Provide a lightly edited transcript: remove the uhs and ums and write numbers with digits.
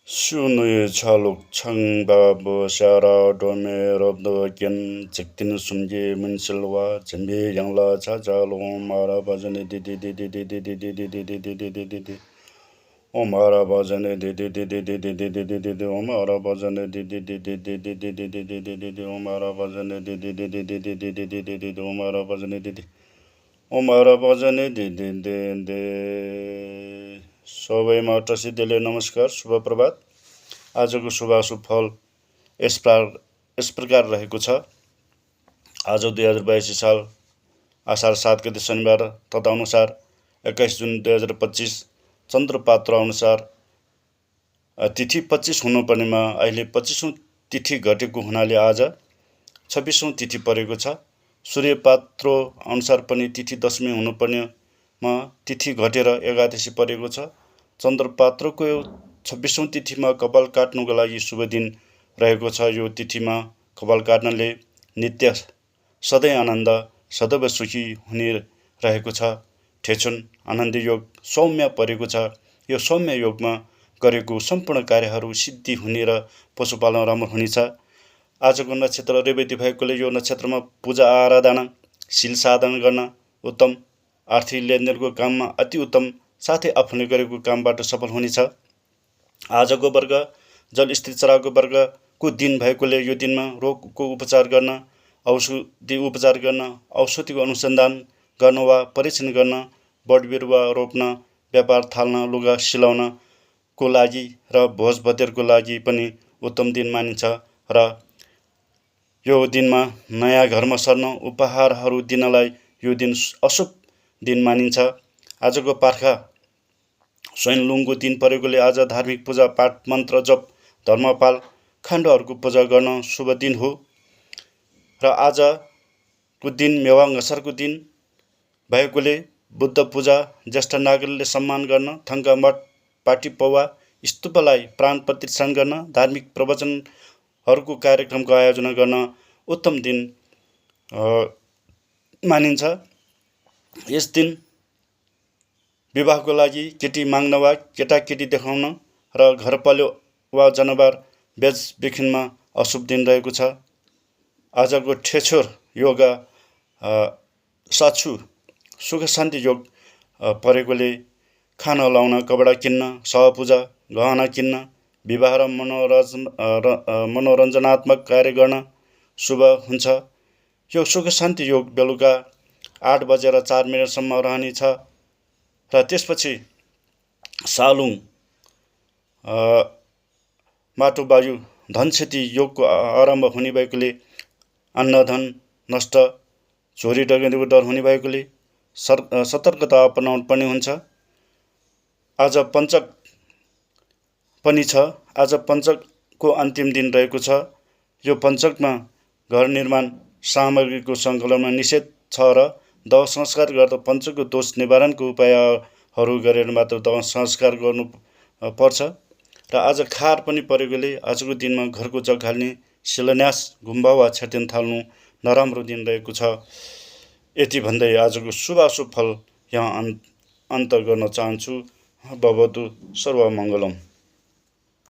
수누의 차룩 창바보 샤라 도메 럽도겐 직tin 숨기 문실와 전비 양라 자자로 마라바전에 디디디디디디디디디디디디디디디디 오마라바전에 디디디디디디디디디디디디 오마라바전에 디디디디디디디디디디디디 오마라바전에 디디디디디디디디디디디 오마라바전에 디디 ओमाराबाजने दिदिन्दे सबैमा टसिदेले नमस्कार शुभ प्रभात। आजको शुभाशुभ फल यस प्रकार रहेको छ। आज 2082 साल आषाढ 7 गते शनिबार तदनुसार 21 जुन 2025 चन्द्रपात्र अनुसार तिथि 25 हुनुपर्नेमा अहिले 25औं तिथि घटेको हुनाले आज 26औं तिथि परेको छ। सूर्यपात्रो अनुसार पनि तिथि दशमी हुनुपर्नेमा तिथि घटेर एकादशी परेको छ। चन्द्रपात्रको 26औं तिथिमा कपाल काट्नुको लागि शुभ दिन रहेको छ। यो तिथिमा कपाल काट्नले नित्य सधैँ आनन्द सदैव सुखी हुने रहेको छ। ठेचुन आनन्द योग सौम्य परेको छ। यो सौम्य योगमा गरेको सम्पूर्ण कार्यहरू सिद्धि हुने र पशुपालन राम्रो हुनेछ। आजको नक्षत्र रेवती भएकोले यो नक्षत्रमा पूजा आराधना शील साधन गर्न उत्तम, आर्थिक लेनदेनको काममा अति उत्तम, साथै आफूले गरेको कामबाट सफल हुनेछ। आजको वर्ग जल स्त्री चराको वर्गको दिन भएकोले यो दिनमा रोगको उपचार गर्न, औषधि उपचार गर्न, औषधिको अनुसन्धान गर्न वा परीक्षण गर्न, बड बिरुवा रोप्न, व्यापार थाल्न, लुगा सिलाउनको लागि र भोज भतेरको लागि पनि उत्तम दिन मानिन्छ। र यो दिनमा नयाँ घरमा सर्न, उपहारहरू दिनलाई यो दिन अशुभ दिन मानिन्छ। आजको पार्खा स्वयंलुङको दिन परेकोले आज धार्मिक पूजा पाठ मन्त्र जप धर्मपाल खण्डहरूको पूजा गर्न शुभ दिन हो। र आजको दिन मेवाङ असारको दिन भएकोले बुद्ध पूजा, ज्येष्ठ नागरिकले सम्मान गर्न, थङ्का मठ पाटी पौवा स्तूपलाई प्राण प्रतिष्ठान गर्न, धार्मिक प्रवचनहरूको कार्यक्रमको आयोजना गर्न उत्तम दिन मानिन्छ। यस दिन विवाहको लागि केटी माग्न वा केटाकेटी देखाउन र घरपालुवा वा जनावर बेचबिखनमा अशुभ दिन रहेको छ। आजको ठेचोर योग साछु सुख शान्ति योग परेकोले खाना लाउन, कपडा किन्न, सहपूजा, गहना किन्न, विवाह र मनोरञ्जनात्मक कार्य गर्न शुभ हुन्छ। यो सुख शान्ति योग बेलुका 8 बजेर 4 मिनटसम्म रहनेछ र त्यसपछि सालुङ माटो वायु धन क्षति योगको आरम्भ हुने भएकोले अन्नधन नष्ट, चोरी डकैतीको डर हुने भएकोले सतर्कता अपनाउनु पर्ने हुन्छ। आज पञ्चक पनि छ। आज पञ्चकको अन्तिम दिन रहेको छ। यो पञ्चकमा घर निर्माण सामग्रीको सङ्कलनमा निषेध छ र दह संस्कार गर्दा पञ्चकको दोष निवारणको उपायहरू गरेर मात्र दह संस्कार गर्नु पर्छ। र आज खार पनि परेकोले आजको दिनमा घरको जग हाल्ने, शिलान्यास, गुम्बा वा छेर्तेन थाल्नु नराम्रो दिन रहेको छ। यति भन्दै आजको शुभाशुभ फल यहाँ अन्त गर्न चाहन्छु। भवतु सर्वमङ्गलम्।